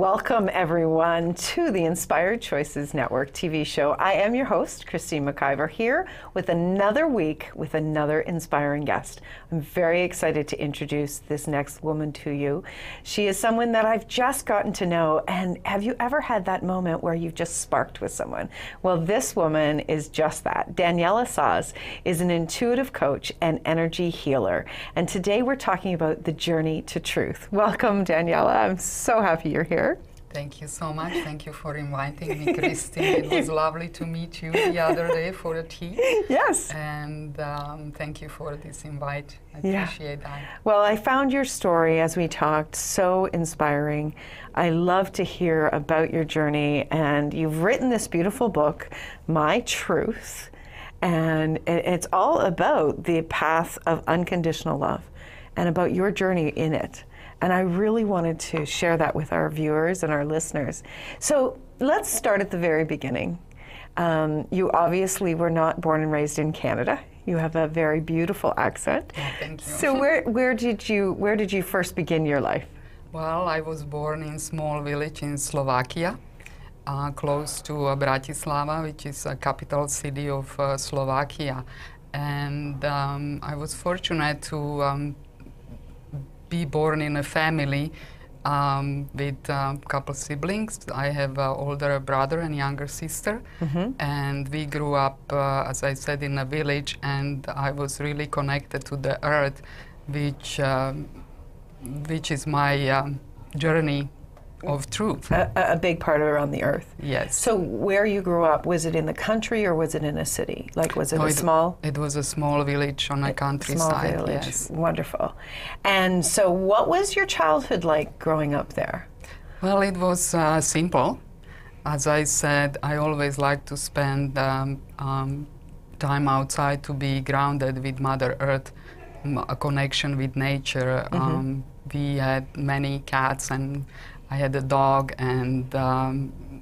Welcome, everyone, to the Inspired Choices Network TV show. I am your host, Christine McIver, here with another week with another inspiring guest. I'm very excited to introduce this next woman to you. She is someone that I've just gotten to know, and have you ever had that moment where you've just sparked with someone? Well, this woman is just that. Daniela Szasz is an intuitive coach and energy healer, and today we're talking about the journey to truth. Welcome, Daniela. I'm so happy you're here. Thank you so much. Thank you for inviting me, Christine. It was lovely to meet you the other day for a tea. Yes. And thank you for this invite. I appreciate that. Well, I found your story as we talked so inspiring. I love to hear about your journey, and you've written this beautiful book, My Truth, and it's all about the path of unconditional love and about your journey in it. And I really wanted to share that with our viewers and our listeners. So let's start at the very beginning. You obviously were not born and raised in Canada. You have a very beautiful accent. Oh, thank you. So where did you first begin your life? Well, I was born in a small village in Slovakia, close to Bratislava, which is a capital city of Slovakia. And I was fortunate to be born in a family with a couple siblings. I have an older brother and younger sister, and we grew up, as I said, in a village, and I was really connected to the earth, which is my journey of truth. A big part around the earth. Yes. So where you grew up, was it in the country or was it in a city? Like, was it small? It was a small village on a countryside. Small village. Yes. Wonderful. And so what was your childhood like growing up there? Well, it was simple. As I said, I always like to spend time outside to be grounded with Mother Earth, a connection with nature. We had many cats, and I had a dog, and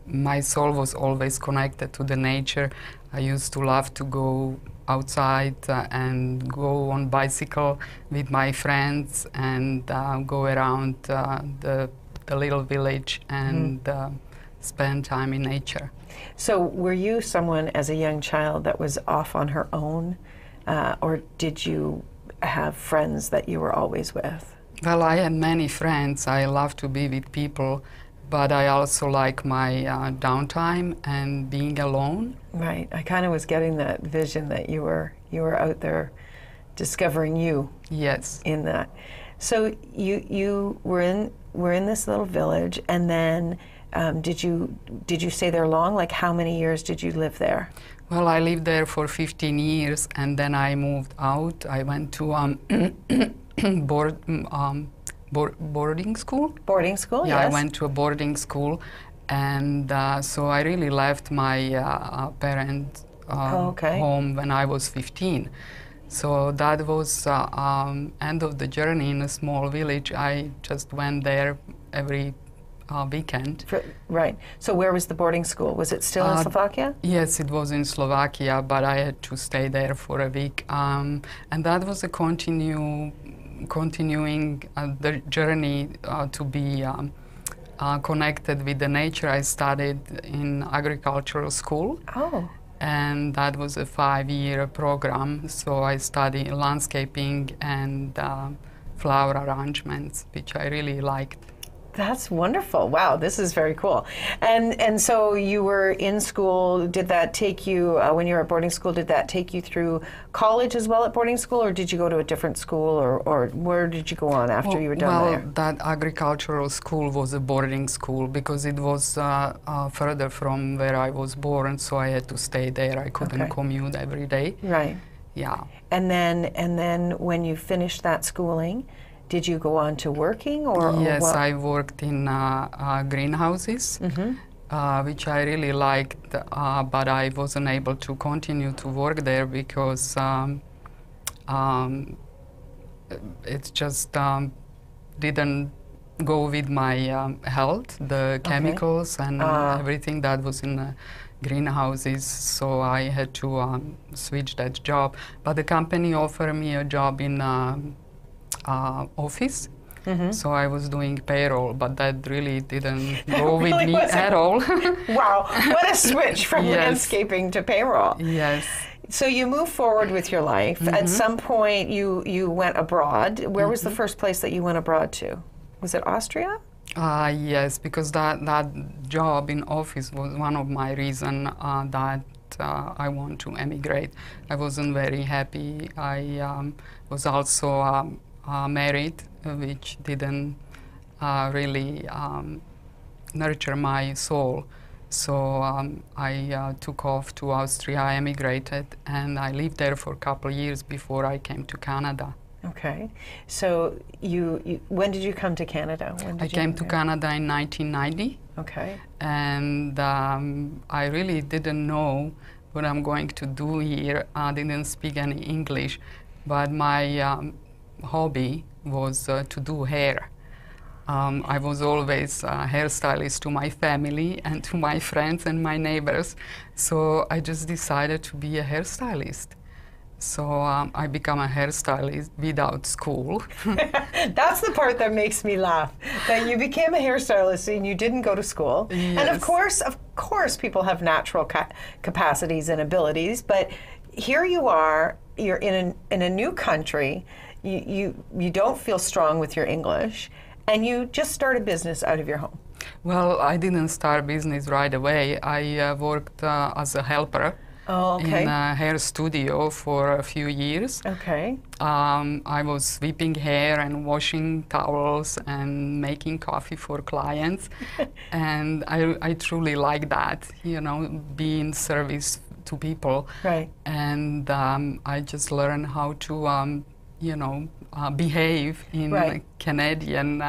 my soul was always connected to the nature. I used to love to go outside and go on bicycle with my friends and go around the little village and spend time in nature. So were you someone as a young child that was off on her own, or did you have friends that you were always with? Well, I had many friends. I love to be with people, but I also like my downtime and being alone. Right. I kind of was getting that vision that you were out there discovering you. Yes. In that. So you were in this little village, and then did you stay there long? Like, how many years did you live there? Well, I lived there for 15 years, and then I moved out. I went to boarding school. Boarding school, yeah, yes. I went to a boarding school, and so I really left my parents' home when I was 15. So that was end of the journey in a small village. I just went there every weekend. Right. So where was the boarding school? Was it still in Slovakia? Yes, it was in Slovakia, but I had to stay there for a week. And that was a continuing the journey to be connected with the nature. I studied in agricultural school. Oh. And that was a 5-year program. So I studied landscaping and flower arrangements, which I really liked. That's wonderful. Wow, this is very cool. And so you were in school. Did that take you, when you were at boarding school, did that take you through college as well at boarding school, or did you go to a different school, or where did you go on after you were done there? Well, that agricultural school was a boarding school because it was further from where I was born, so I had to stay there. I couldn't commute every day. Right. Yeah. And then when you finished that schooling, did you go on to working, or? Yes, or I worked in greenhouses, which I really liked, but I wasn't able to continue to work there because it just didn't go with my health, the chemicals and everything that was in the greenhouses, so I had to switch that job. But the company offered me a job in office, So I was doing payroll, but that really didn't go with me at all. Wow, what a switch from landscaping to payroll. Yes. So you move forward with your life. At some point, you went abroad. Where was the first place that you went abroad to? Was it Austria? Yes, because that job in office was one of my reasons that I want to emigrate. I wasn't very happy. I was also married, which didn't really nurture my soul. So I took off to Austria, I emigrated, and I lived there for a couple of years before I came to Canada. Okay. So when did you come to Canada? I came to Canada in 1990. Okay. And I really didn't know what I'm going to do here. I didn't speak any English, but my hobby was to do hair. I was always a hairstylist to my family and to my friends and my neighbors. So I just decided to be a hairstylist. So I became a hairstylist without school. That's the part that makes me laugh, that you became a hairstylist and you didn't go to school. Yes. And of course, people have natural capacities and abilities, but here you are, you're in a new country, you don't feel strong with your English, and you just start a business out of your home. Well, I didn't start business right away. I worked as a helper. Oh, okay. In a hair studio for a few years. Okay. I was sweeping hair and washing towels and making coffee for clients. And I truly like that, you know, being service to people. Right. And I just learned how to, you know, behave in Canadian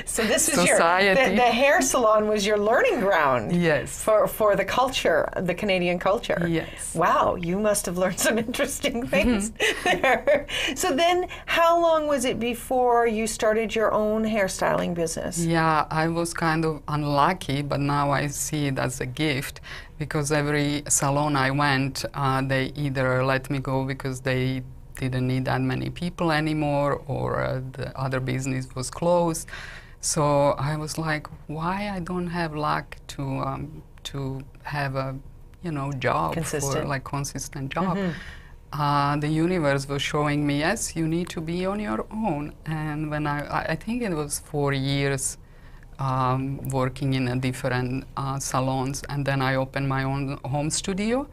so this is society. The hair salon was your learning ground. Yes. For the culture, the Canadian culture. Yes. Wow, you must have learned some interesting things there. So then, how long was it before you started your own hairstyling business? Yeah, I was kind of unlucky, but now I see it as a gift, because every salon I went, they either let me go because they didn't need that many people anymore, or the other business was closed. So I was like, why I don't have luck to have a, you know, job, consistent. For like consistent job. The universe was showing me, yes, you need to be on your own. And when I think it was 4 years working in a different salons, and then I opened my own home studio.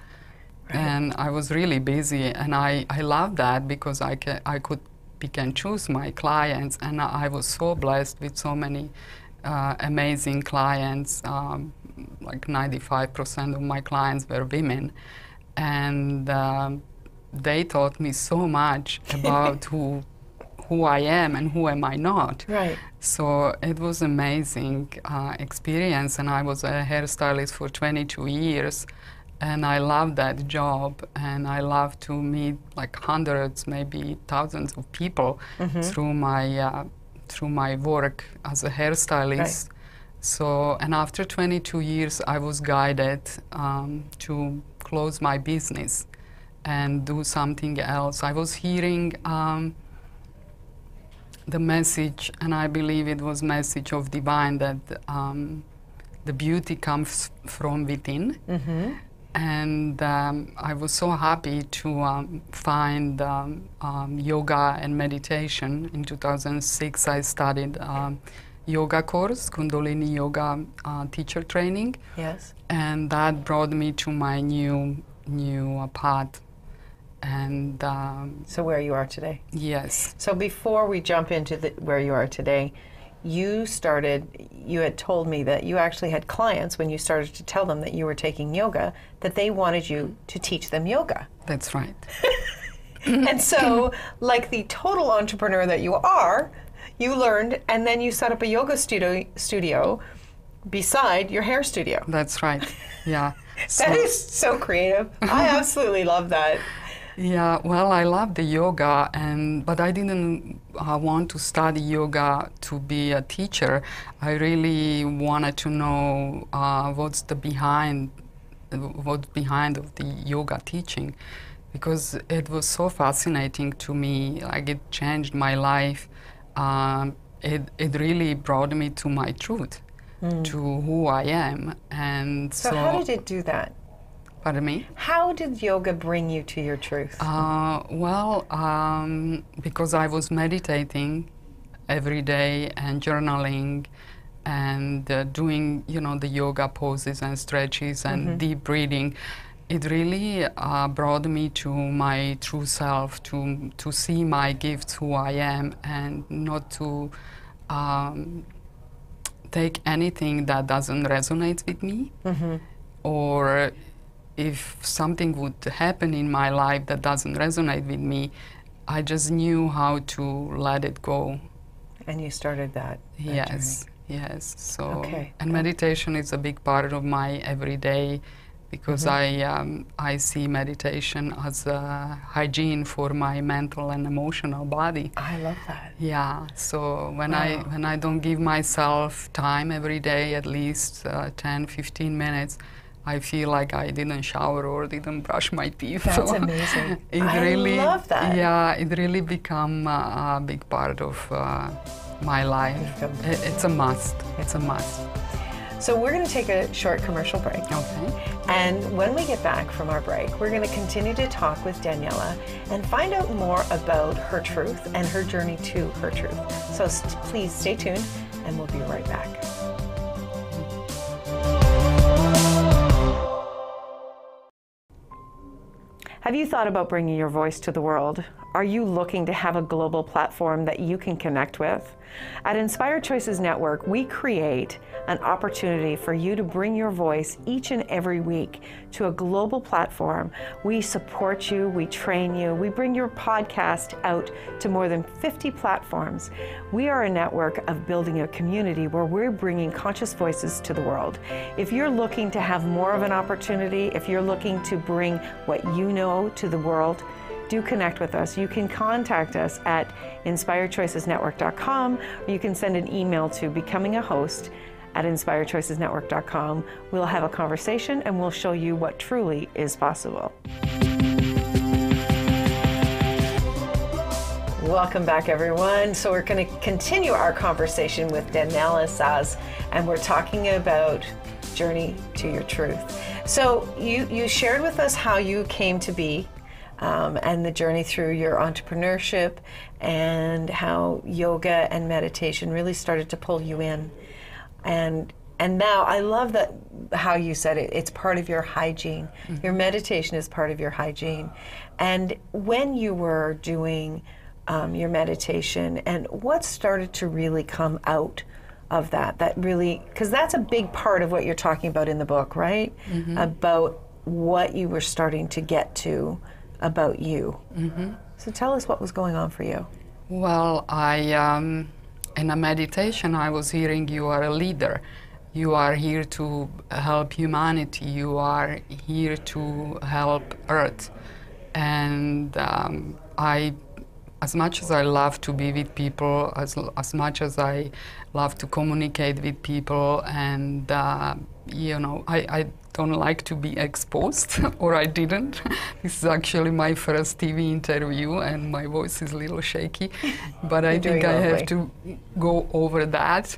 And I was really busy, and I loved that because I could pick and choose my clients, and I was so blessed with so many amazing clients. Like 95% of my clients were women, and they taught me so much about who I am and who am I not. Right. So it was amazing experience, and I was a hairstylist for 22 years. And I love that job, and I love to meet like hundreds, maybe thousands of people through my work as a hairstylist. Right. So, and after 22 years, I was guided to close my business and do something else. I was hearing the message, and I believe it was message of divine, that the beauty comes from within. And I was so happy to find yoga and meditation. In 2006, I studied yoga course, Kundalini Yoga teacher training. Yes. And that brought me to my new path. And so where you are today. Yes. So before we jump into where you are today, you had told me that you actually had clients, when you started to tell them that you were taking yoga, that they wanted you to teach them yoga. That's right. And so, like the total entrepreneur that you are, you learned, and then you set up a yoga studio beside your hair studio. That's right, yeah. That is so creative. I absolutely love that. Yeah, well, I love the yoga, but I didn't want to study yoga to be a teacher. I really wanted to know what's behind of the yoga teaching, because it was so fascinating to me. Like, it changed my life. it really brought me to my truth, to who I am. And So how did it do that? Pardon me? How did yoga bring you to your truth? Because I was meditating every day and journaling and doing, the yoga poses and stretches and deep breathing. It really brought me to my true self, to see my gifts, who I am, and not to take anything that doesn't resonate with me, or if something would happen in my life that doesn't resonate with me, I just knew how to let it go. And you started that Yes, journey. yes. So, Okay. and meditation is a big part of my everyday, because I see meditation as a hygiene for my mental and emotional body. I love that. Yeah. So when I don't give myself time every day, at least 10, 15 minutes, I feel like I didn't shower or didn't brush my teeth. That's so amazing. I love that. Yeah, it really become a big part of my life. It's a must. It's a must. So we're going to take a short commercial break. Okay. And when we get back from our break, we're going to continue to talk with Daniela and find out more about her truth and her journey to her truth. So please stay tuned, and we'll be right back. Have you thought about bringing your voice to the world? Are you looking to have a global platform that you can connect with? At Inspired Choices Network, we create an opportunity for you to bring your voice each and every week to a global platform. We support you, we train you, we bring your podcast out to more than 50 platforms. We are a network of building a community where we're bringing conscious voices to the world. If you're looking to have more of an opportunity, if you're looking to bring what you know to the world, do connect with us. You can contact us at inspiredchoicesnetwork.com, or you can send an email to becomingahost@inspiredchoicesnetwork.com. We'll have a conversation and we'll show you what truly is possible. Welcome back, everyone. So we're going to continue our conversation with Daniela Szasz, and we're talking about journey to your truth. So you shared with us how you came to be, and the journey through your entrepreneurship, and how yoga and meditation really started to pull you in. And now I love that how you said it, it's part of your hygiene. Your meditation is part of your hygiene. And when you were doing your meditation, and what started to really come out of that really, because that's a big part of what you're talking about in the book, right? About what you were starting to get to about you. So tell us what was going on for you. Well, in a meditation, I was hearing you are a leader. You are here to help humanity. You are here to help Earth. And as much as I love to be with people, as much as I love to communicate with people, and I don't like to be exposed, or I didn't. This is actually my first TV interview, and my voice is a little shaky, but I think I have to go over that.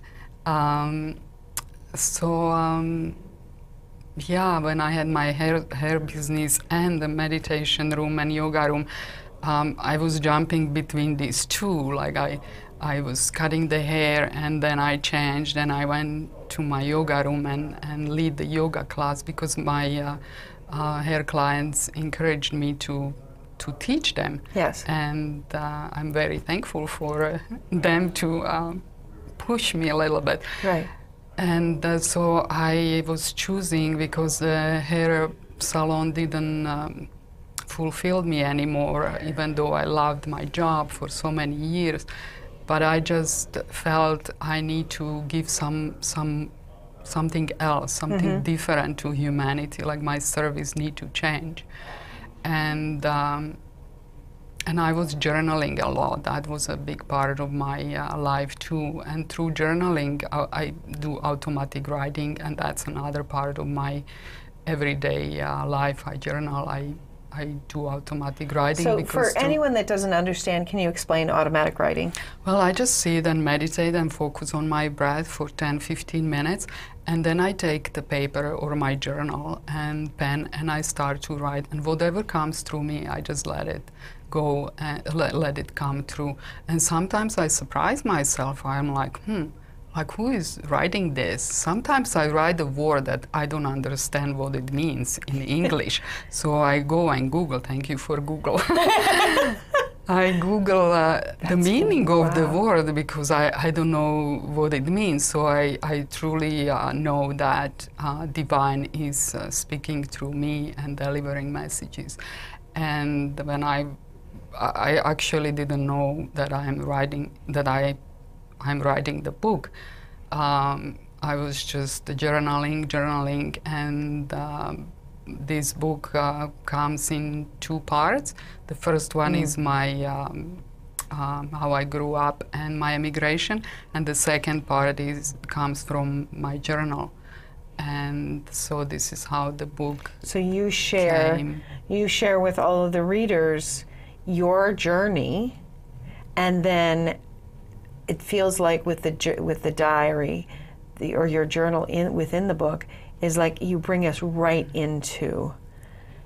Yeah, when I had my hair business and the meditation room and yoga room, I was jumping between these two. Like I was cutting the hair, and then I changed, and I went to my yoga room and lead the yoga class, because my hair clients encouraged me to teach them. Yes. And I'm very thankful for them to push me a little bit. Right. And so I was choosing, because the hair salon didn't fulfill me anymore, even though I loved my job for so many years. But I just felt I need to give something else, something different to humanity. Like my service need to change, and I was journaling a lot. That was a big part of my life too. And through journaling, I do automatic writing, and that's another part of my everyday life. I journal. I do automatic writing. So because for anyone that doesn't understand, can you explain automatic writing? Well, I just sit and meditate and focus on my breath for 10-15 minutes, and then I take the paper or my journal and pen and I start to write, and whatever comes through me, I just let it go and let it come through. And sometimes I surprise myself. I'm like, like, who is writing this? Sometimes I write a word that I don't understand what it means in English. So I go and Google. Thank you for Google. I Google the meaning of the word because I don't know what it means. So I truly know that divine is speaking through me and delivering messages. And when I actually didn't know that I'm writing the book. I was just journaling, and this book comes in 2 parts. The first one is my how I grew up and my immigration, and the second part comes from my journal. And so this is how the book So you share with all of the readers your journey, and then it feels like with the diary, or your journal within the book, is like you bring us right into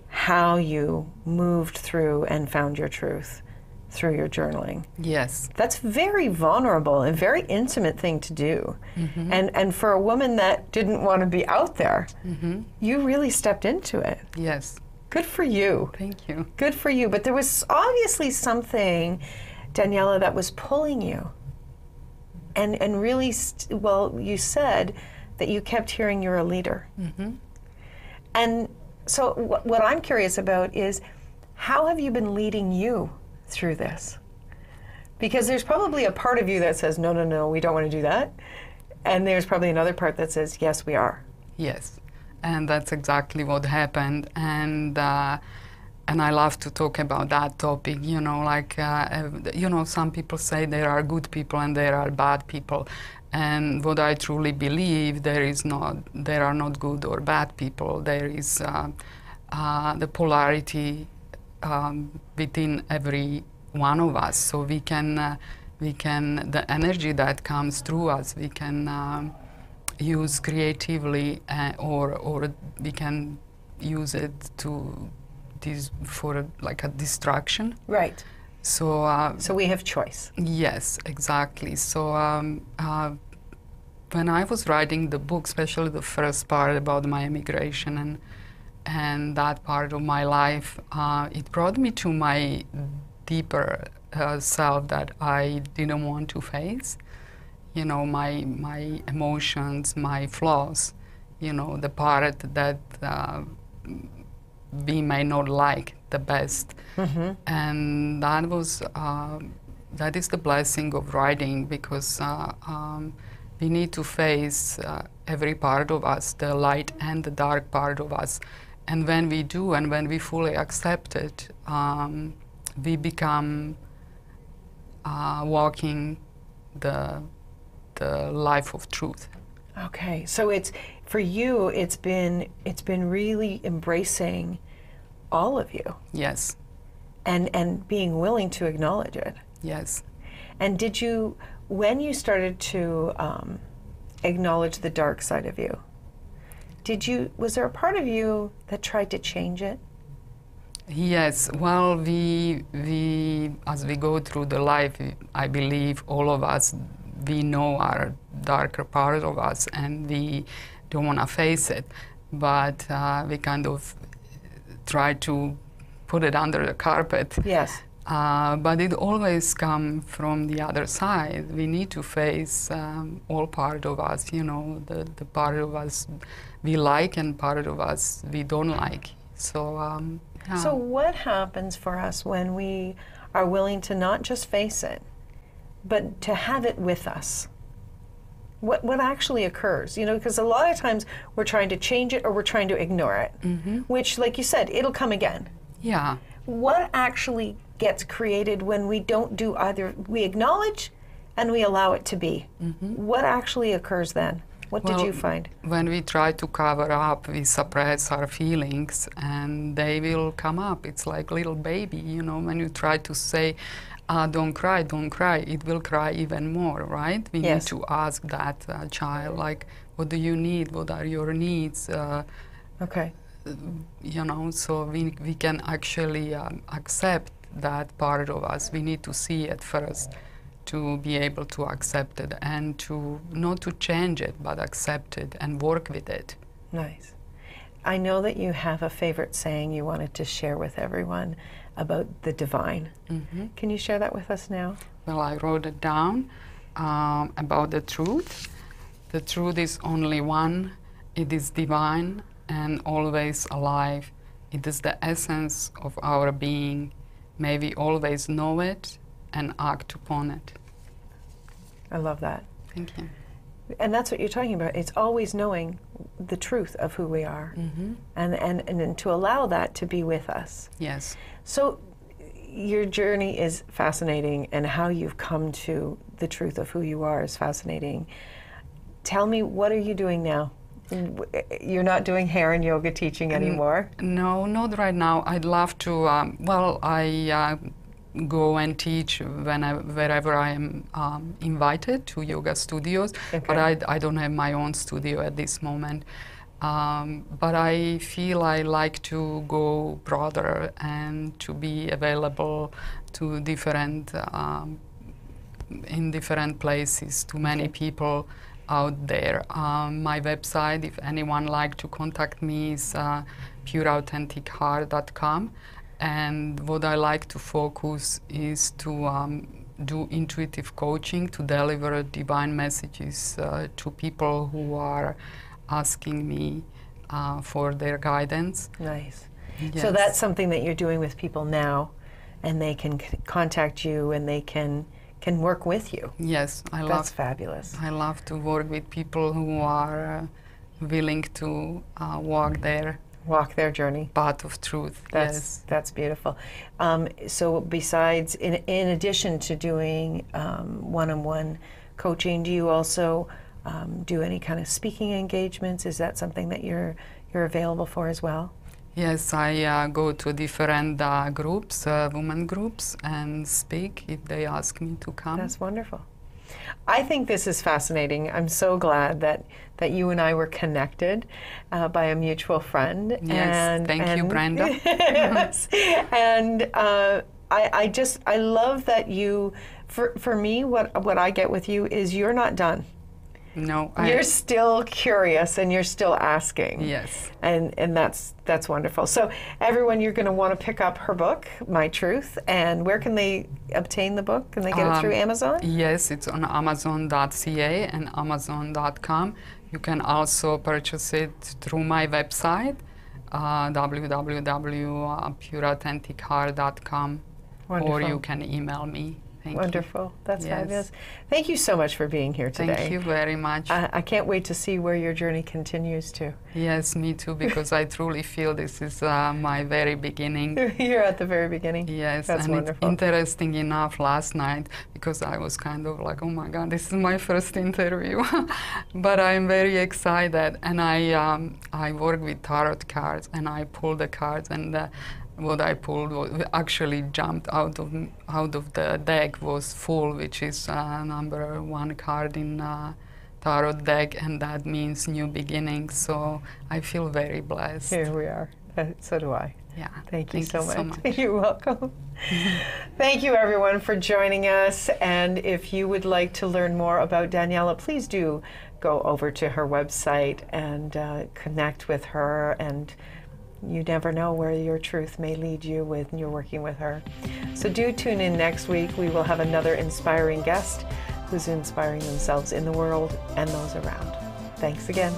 how you moved through and found your truth through your journaling. Yes. That's very vulnerable and very intimate thing to do. And for a woman that didn't want to be out there, you really stepped into it. Yes. Good for you. Thank you. Good for you. But there was obviously something, Daniela, that was pulling you. And really, well, you said that you kept hearing you're a leader. And so what I'm curious about is, how have you been leading you through this? Because there's probably a part of you that says, no, no, no, we don't want to do that. And there's probably another part that says, yes, we are. Yes. And that's exactly what happened. And I love to talk about that topic, you know, like, you know, some people say there are good people and there are bad people. And what I truly believe, there are not good or bad people. There is the polarity within every one of us. So we can, the energy that comes through us, we can use creatively, or we can use it for like a distraction. Right. So we have choice. Yes, exactly. So when I was writing the book, especially the first part about my immigration and that part of my life, it brought me to my deeper self that I didn't want to face. You know, my emotions, my flaws, you know, the part that we may not like the best. And that is the blessing of writing, because we need to face every part of us, the light and the dark part of us. And when we do, and when we fully accept it, we become walking the life of truth. Okay, so it's, for you, it's been really embracing all of you. Yes. And being willing to acknowledge it. Yes. And did you, when you started to acknowledge the dark side of you, was there a part of you that tried to change it? Yes. Well, we as we go through the life, I believe all of us, we know our darker part of us, and we don't want to face it, but we kind of try to put it under the carpet. Yes. But it always comes from the other side. We need to face all part of us, you know, the part of us we like and part of us we don't like. So, yeah. So what happens for us when we are willing to not just face it, but to have it with us? What actually occurs? You know, because a lot of times we're trying to change it or we're trying to ignore it, which, like you said, it'll come again. Yeah. What actually gets created when we don't do either? We acknowledge and we allow it to be. What actually occurs then? What did you find? When we try to cover up, we suppress our feelings and they will come up. It's like little baby, you know, when you try to say, don't cry, it will cry even more, right? We need to ask that child, like, what do you need? What are your needs? Okay. You know, so we can actually accept that part of us. We need to see it first to be able to accept it and to not to change it, but accept it and work with it. Nice. I know that you have a favorite saying you wanted to share with everyone about the divine. Can you share that with us now? Well, I wrote it down about the truth. The truth is only one. It is divine and always alive. It is the essence of our being. May we always know it and act upon it. I love that. Thank you. And that's what you're talking about. It's always knowing the truth of who we are, and to allow that to be with us. Yes. So your journey is fascinating, and how you've come to the truth of who you are is fascinating. Tell me, what are you doing now? You're not doing hair and yoga teaching anymore? No, not right now. I'd love to, well, I go and teach wherever I am invited to yoga studios, but I don't have my own studio at this moment. But I feel I like to go broader and to be available to different, in different places, to many people out there. My website, if anyone like to contact me, is pureauthenticheart.com. And what I like to focus is to do intuitive coaching, to deliver divine messages to people who are asking me for their guidance. Nice. Yes. So that's something that you're doing with people now, and they can contact you and they can work with you. Yes, That's fabulous. I love to work with people who are willing to walk their journey. path of truth. That's beautiful. So besides, in addition to doing one-on-one coaching, do you also do any kind of speaking engagements? Is that something that you're available for as well? Yes, I go to different groups, women groups, and speak if they ask me to come. That's wonderful. I think this is fascinating. I'm so glad that you and I were connected by a mutual friend. Yes, thank you, Brenda. Yes. And I love that you, for me, what I get with you is you're not done. No, you're still curious and you're still asking. Yes. And that's wonderful. So everyone, you're going to want to pick up her book, My Truth. And where can they obtain the book? Can they get it through Amazon? Yes, it's on Amazon.ca and Amazon.com. You can also purchase it through my website, www.pureauthenticheart.com, or you can email me. Wonderful. That's fabulous. Thank you so much for being here today. Thank you very much. I can't wait to see where your journey continues to. Yes, me too, because I truly feel this is my very beginning. You're at the very beginning. Yes, that's and wonderful. It's interesting enough last night, because I was kind of like, oh my God, this is my first interview. But I'm very excited, and I work with tarot cards, and I pull the cards, and what I pulled actually jumped out of the deck was full, which is number 1 card in tarot deck, and that means new beginnings. So I feel very blessed. Here we are. So do I. Yeah. Thank you so much. much. You're welcome. Thank you, everyone, for joining us. And if you would like to learn more about Daniela, please do go over to her website and connect with her. And you never know where your truth may lead you when you're working with her. So do tune in next week. We will have another inspiring guest who's inspiring themselves in the world and those around. Thanks again.